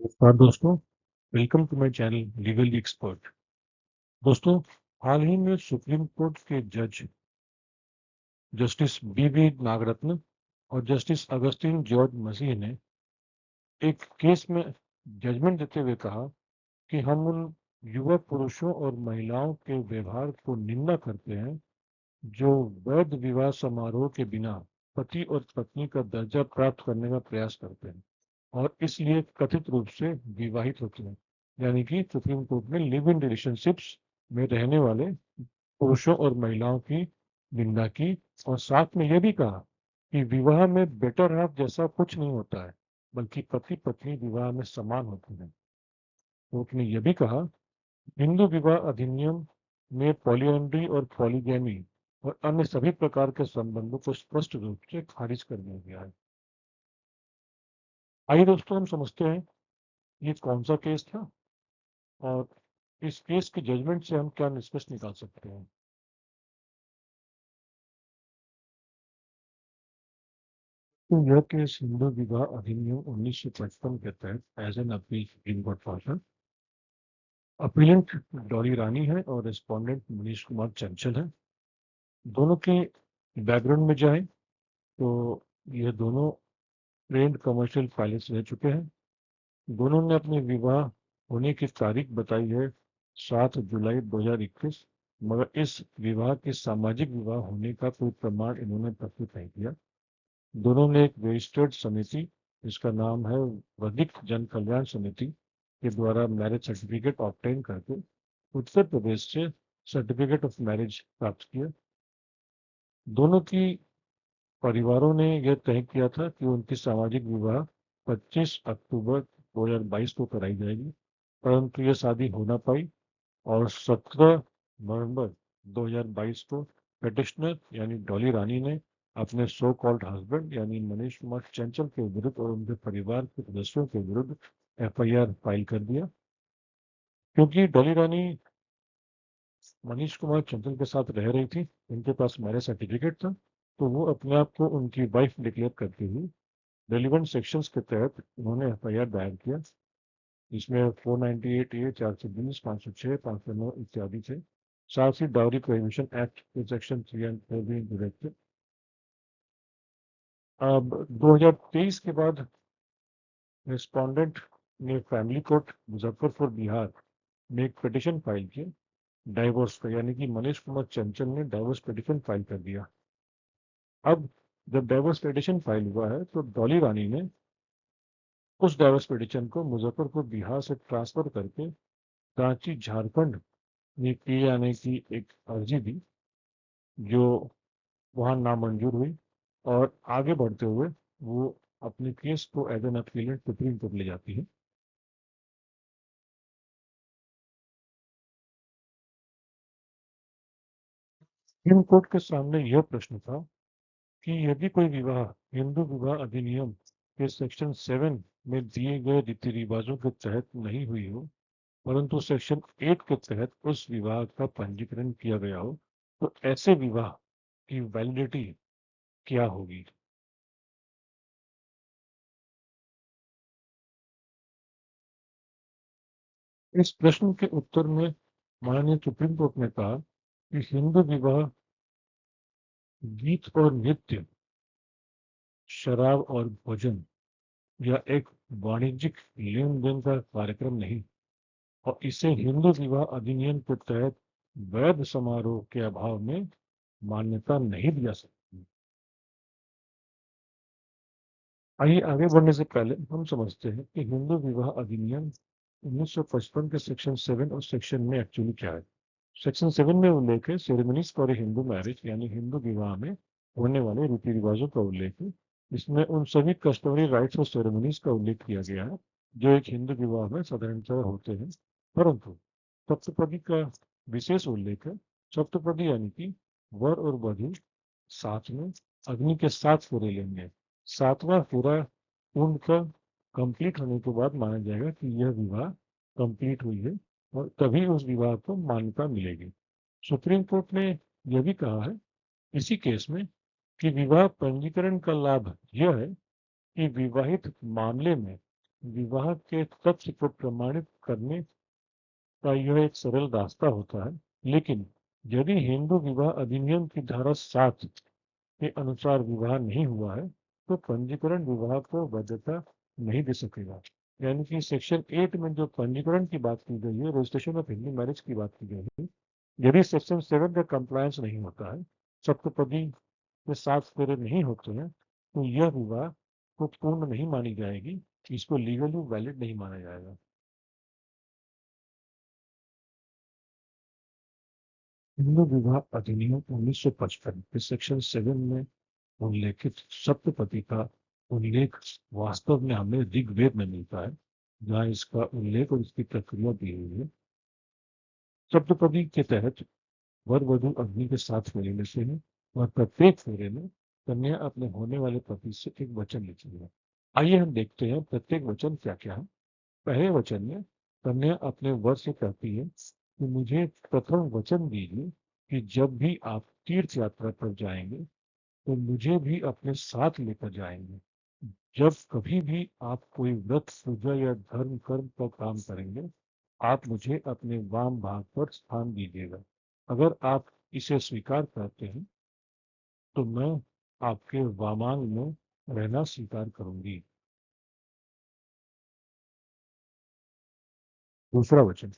नमस्कार दोस्तों, welcome to my channel legal expert. दोस्तों, हाल ही में सुप्रीम कोर्ट के जज जस्टिस बी नागरत्न और जस्टिस अगस्टिन जॉर्ज मसीह ने एक केस में जजमेंट देते हुए कहा कि हम उन युवा पुरुषों और महिलाओं के व्यवहार को निंदा करते हैं जो वैध विवाह समारोह के बिना पति और पत्नी का दर्जा प्राप्त करने का प्रयास करते हैं और इसलिए कथित रूप से विवाहित होते हैं। यानी कि सुप्रीम कोर्ट ने लिव इन रिलेशनशिप्स में रहने वाले पुरुषों और महिलाओं की निंदा की और साथ में यह भी कहा कि विवाह में बेटर हाफ जैसा कुछ नहीं होता है, बल्कि पति पत्नी विवाह में समान होते हैं। कोर्ट ने यह भी कहा, हिंदू विवाह अधिनियम में पॉलीएंड्री और पॉलीगैमी और अन्य सभी प्रकार के संबंधों को स्पष्ट रूप से खारिज कर दिया गया है। आइए दोस्तों, हम समझते हैं ये कौन सा केस था और इस केस के जजमेंट से हम क्या निष्कर्ष निकाल सकते हैं। तो यह केस हिंदू विवाह अधिनियम 1955 के तहत as an appeal Supreme Court पहुंचा। अपीलेंट डॉली रानी है और रिस्पोंडेंट मनीष कुमार चंचल है। दोनों के बैकग्राउंड में जाए तो यह दोनों ट्रेंड कमर्शियल पायलट्स रह चुके हैं। दोनों ने अपने विवाह होने की तारीख बताई है 7 जुलाई 2021, मगर इस विवाह के सामाजिक विवाह होने का कोई प्रमाण इन्होंने प्रस्तुत नहीं किया। दोनों ने एक रजिस्टर्ड समिति, जिसका नाम है वैदिक जन कल्याण समिति, के द्वारा मैरिज सर्टिफिकेट ऑब्टेन करके उत्तर प्रदेश से सर्टिफिकेट ऑफ मैरिज प्राप्त किया। दोनों की परिवारों ने यह तय किया था कि उनकी सामाजिक विवाह 25 अक्टूबर 2022 को कराई जाएगी, परंतु यह शादी हो ना पाई और 17 नवंबर 2022 को पेटिशनर यानी डॉली रानी ने अपने सो कॉल्ड हस्बैंड यानी मनीष कुमार चंचल के विरुद्ध और उनके परिवार के सदस्यों के विरुद्ध एफआईआर फाइल कर दिया। क्योंकि डॉली रानी मनीष कुमार चंचल के साथ रह रही थी, उनके पास मैरिज सर्टिफिकेट था, तो वो अपने आप को उनकी वाइफ डिक्लेयर करती हुई रेलिवेंट सेक्शंस के तहत उन्होंने एफआईआर दायर किया। इसमें 498A, 420, 506, 509 इत्यादि थे। साथ ही डाउरी प्रोहिबिशन एक्ट के सेक्शन 3 एंड 4 भी इंक्लूडेड थे। अब 2023 के बाद रिस्पोंडेंट ने फैमिली कोर्ट मुजफ्फरपुर बिहार में एक पिटिशन फाइल की डाइवोर्स का, यानी कि मनीष कुमार चंचल ने डाइवोर्स पिटिशन फाइल कर दिया। अब जब डाइवोर्स पिटिशन फाइल हुआ है तो डॉली रानी ने उस डाइवोर्स पिटिशन को मुजफ्फरपुर बिहार से ट्रांसफर करके रांची झारखंड में किए जाने की एक अर्जी दी, जो वहां नामंजूर हुई और आगे बढ़ते हुए वो अपने केस को as an appellant Supreme Court ले जाती है। सुप्रीम कोर्ट के सामने यह प्रश्न था कि यदि कोई विवाह हिंदू विवाह अधिनियम के सेक्शन 7 में दिए गए रीति रिवाजों के तहत नहीं हुई हो, परंतु सेक्शन 8 के तहत उस विवाह का पंजीकरण किया गया हो, तो ऐसे विवाह की वैलिडिटी क्या होगी। इस प्रश्न के उत्तर में माननीय सुप्रीम कोर्ट ने कहा कि हिंदू विवाह गीत और नृत्य, शराब और भोजन या एक वाणिज्यिक लेन देन का कार्यक्रम नहीं, और इसे हिंदू विवाह अधिनियम के तहत वैध समारोह के अभाव में मान्यता नहीं दिया सकती। आइए आगे बढ़ने से पहले हम समझते हैं कि हिंदू विवाह अधिनियम 1955 के सेक्शन 7 और सेक्शन में एक्चुअली क्या है। सेक्शन 7 में उल्लेख है सेरेमनीज फॉर हिंदू मैरिज, यानी हिंदू विवाह में होने वाले रीति रिवाजों का उल्लेख है। इसमें उन सभी कस्टमरी राइट्स और सेरेमनीज का उल्लेख किया गया है जो एक हिंदू विवाह में साधारणतः होते हैं, परंतु सप्तपदी का विशेष उल्लेख है। सप्तपदी यानी कि वर और वधू साथ में अग्नि के 7 फेरे लेंगे। 7वां फेरा पूर्ण कर कंप्लीट होने के बाद माना जाएगा कि यह विवाह कंप्लीट हुई है और तभी उस विवाह को मान्यता मिलेगी। सुप्रीम कोर्ट ने यह भी कहा है इसी केस में कि विवाह पंजीकरण का लाभ यह है कि विवाहित मामले में विवाह के तथ्य को प्रमाणित करने का यह एक सरल रास्ता होता है, लेकिन यदि हिंदू विवाह अधिनियम की धारा 7 के अनुसार विवाह नहीं हुआ है, तो पंजीकरण विवाह को वैधता नहीं दे सकेगा। यानी कि सेक्शन 8 में जो पंजीकरण की बात की गई है, रजिस्ट्रेशन ऑफ हिंदू मैरिज की बात की गई है, यदि सेक्शन 7 का कंप्लायंस नहीं होता है, सप्तपदी के 7 फेरे नहीं होते हैं, तो यह विवाह को पूर्ण नहीं मानी जाएगी, इसको लीगली वैलिड नहीं माना जाएगा। हिंदू विवाह अधिनियम 1955 के सेक्शन 7 में उल्लेखित सप्तपदी का उल्लेख वास्तव में हमें ऋग्वेद में मिलता है, जहाँ इसका उल्लेख और इसकी प्रक्रिया दी हुई है। सप्तपदी के तहत वर वधु अग्नि के 7 फेरे लेते हैं और प्रत्येक फेरे में कन्या अपने होने वाले पति से एक वचन लेती है। आइए हम देखते हैं प्रत्येक वचन क्या क्या है। पहले वचन में कन्या अपने वर से कहती है कि मुझे प्रथम वचन दीजिए कि जब भी आप तीर्थ यात्रा पर जाएंगे तो मुझे भी अपने साथ लेकर जाएंगे। जब कभी भी आप कोई व्रत पूजा या धर्म कर्म का काम करेंगे, आप मुझे अपने वाम भाग पर स्थान दीजिएगा। अगर आप इसे स्वीकार करते हैं तो मैं आपके वामांग में रहना स्वीकार करूंगी। दूसरा वचन,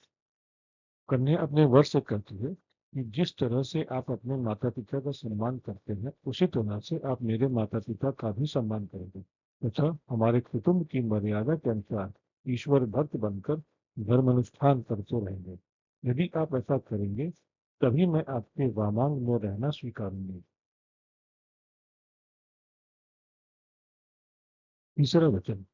कन्या अपने वर से कहती है कि जिस तरह से आप अपने माता पिता का सम्मान करते हैं, उसी तरह से आप मेरे माता पिता का भी सम्मान करेंगे तथा हमारे कुटुंब की मर्यादा के अनुसार ईश्वर भक्त बनकर धर्म अनुष्ठान करते रहेंगे। यदि आप ऐसा करेंगे तभी मैं आपके वामांग में रहना स्वीकारूंगी। तीसरा वचन,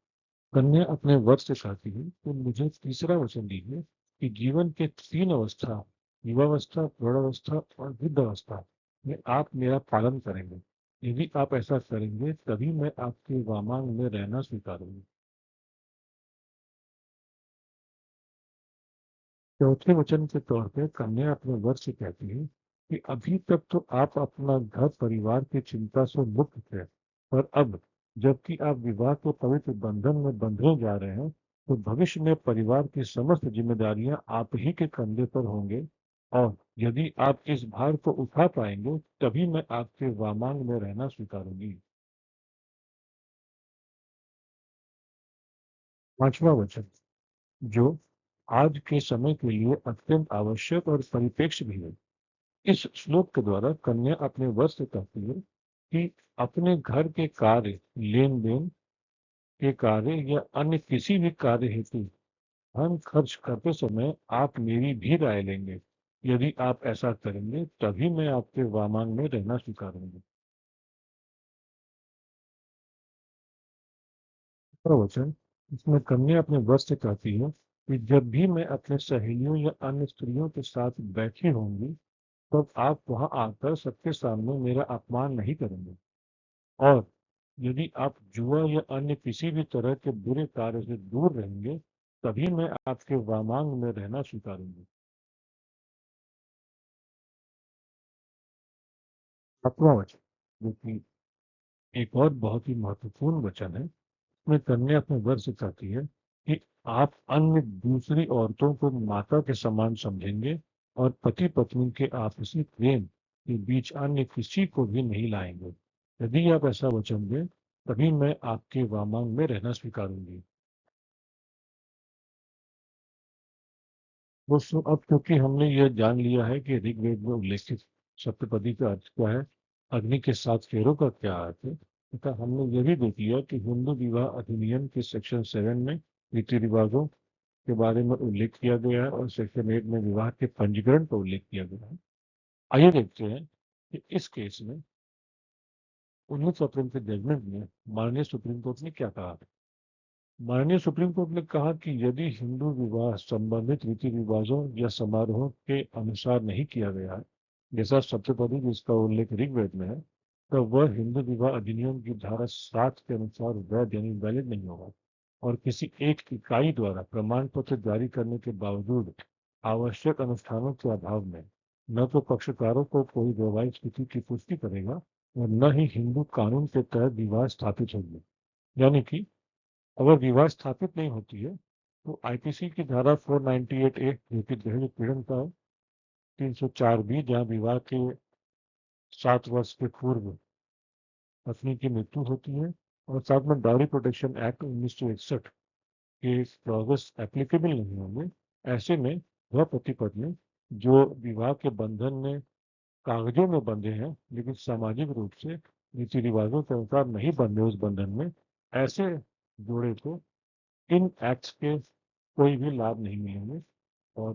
कन्या अपने वर से कहती है तो मुझे तीसरा वचन दीजिए कि जीवन के 3 अवस्था, युवावस्था, प्रौढ़ावस्था और वृद्धावस्था में आप मेरा पालन करेंगे। यदि आप ऐसा करेंगे तभी मैं आपके वामांग में रहना स्वीकारूंगी। चौथे वचन के तौर पे कन्या अपने वर से कहती है कि अभी तक तो आप अपना घर परिवार की चिंता से मुक्त थे, पर अब जबकि आप विवाह के पवित्र बंधन में बंधने जा रहे हैं, तो भविष्य में परिवार की समस्त जिम्मेदारियां आप ही के कंधे पर होंगे और यदि आप इस भार को उठा पाएंगे तभी मैं आपके वामांग में रहना स्वीकारूंगी। पांचवा वचन, जो आज के समय के लिए अत्यंत आवश्यक और परिपेक्ष भी है। इस श्लोक के द्वारा कन्या अपने वर से कहती है कि अपने घर के कार्य, लेन देन के कार्य या अन्य किसी भी कार्य हेतु धन खर्च करते समय आप मेरी भी राय लेंगे। यदि आप ऐसा करेंगे तभी मैं आपके वामांग में रहना स्वीकारूंगी। वचन, इसमें कन्या अपने वर से कहती है कि जब भी मैं अपने सहेलियों या अन्य स्त्रियों के साथ बैठी होंगी, तब आप वहां आकर सबके सामने मेरा अपमान नहीं करेंगे और यदि आप जुआ या अन्य किसी भी तरह के बुरे कार्य से दूर रहेंगे, तभी मैं आपके वामांग में रहना स्वीकारूंगी। सातवां वचन, जो कि एक और बहुत ही महत्वपूर्ण वचन है, इसमें कन्या अपने वर से कहती है कि आप अन्य दूसरी औरतों को माता के समान समझेंगे और पति पत्नी के आपसी प्रेम के बीच अन्य किसी को भी नहीं लाएंगे। यदि आप ऐसा वचन दें तभी मैं आपके वामांग में रहना स्वीकारूंगी। दोस्तों, अब क्योंकि हमने यह जान लिया है कि ऋग्वेद में उल्लेखित सप्तपदी का अर्थ क्या है, अग्नि के 7 फेरों का क्या अर्थ है, तथा हमने यह भी देख लिया कि हिंदू विवाह अधिनियम के सेक्शन 7 में रीति रिवाजों के बारे में उल्लेख किया गया है और सेक्शन 8 में विवाह के पंजीकरण का उल्लेख किया गया है। आइए देखते हैं कि इस केस में 19 अप्रैल के जजमेंट में माननीय सुप्रीम कोर्ट ने क्या कहा। माननीय सुप्रीम कोर्ट ने कहा कि यदि हिंदू विवाह संबंधित रीति रिवाजों या समारोहों के अनुसार नहीं किया गया है, जैसा सप्तपदी जिसका उल्लेख ऋग्वेद में है, तो वह हिंदू विवाह अधिनियम की धारा 7 के अनुसार वैध यानी वैलिड नहीं होगा और किसी एक इकाई द्वारा प्रमाण पत्र जारी करने के बावजूद आवश्यक अनुष्ठानों के अभाव में न तो पक्षकारों को कोई वैवाहिक स्थिति की पुष्टि करेगा और न ही हिंदू कानून के तहत विवाह स्थापित होगी। यानी कि अगर विवाह स्थापित नहीं होती है तो आईपीसी की धारा 498 ए जो कि दहेज उत्पीड़न का है, 304 बी जहाँ विवाह के 7 वर्ष के पूर्व पत्नी की मृत्यु होती है, और साथ में डाउरी प्रोटेक्शन एक्ट 1961 के क्लॉजेस एप्लीकेबल नहीं होंगे। ऐसे में वह पति पत्नी जो विवाह के बंधन में कागजों में बंधे हैं लेकिन सामाजिक रूप से रीति रिवाजों के अनुसार नहीं बंधे उस बंधन में, ऐसे जोड़े को इन एक्ट्स के कोई भी लाभ नहीं मिलेंगे। और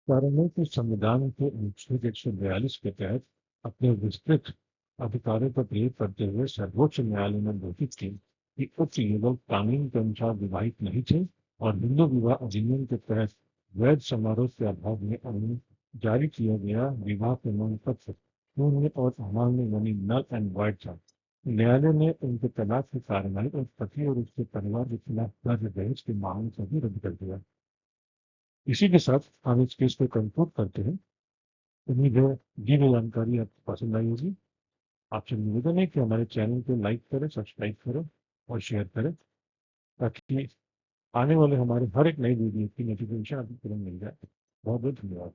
कारण है कि संविधान के अनुच्छेद 142 के तहत अपने विस्तृत अधिकारों का प्रयोग करते हुए सर्वोच्च न्यायालय ने घोषित की कि उच्च युगल कानून के अनुसार विवाहित नहीं थे, और हिंदू विवाह अधिनियम के तहत वैध समारोह के अभाव में उन्हें जारी किया गया विवाह प्रमाण पत्र शून्य और अमान्य यानी नल एंड वाइड था। न्यायालय ने उनके तलाक की कार्रवाई और पति और उसके परिवार के खिलाफ दर्ज दहेज की मांग को भी रद्द कर दिया। इसी के साथ हम इस केस को कंक्लूड करते हैं। उम्मीद है दी गई जानकारी आपको पसंद आई होगी। आपसे निवेदन है कि हमारे चैनल को लाइक करें, सब्सक्राइब करें और शेयर करें, ताकि आने वाले हमारे हर एक नई वीडियो की नोटिफिकेशन आपको तुरंत मिल जाए। बहुत बहुत धन्यवाद।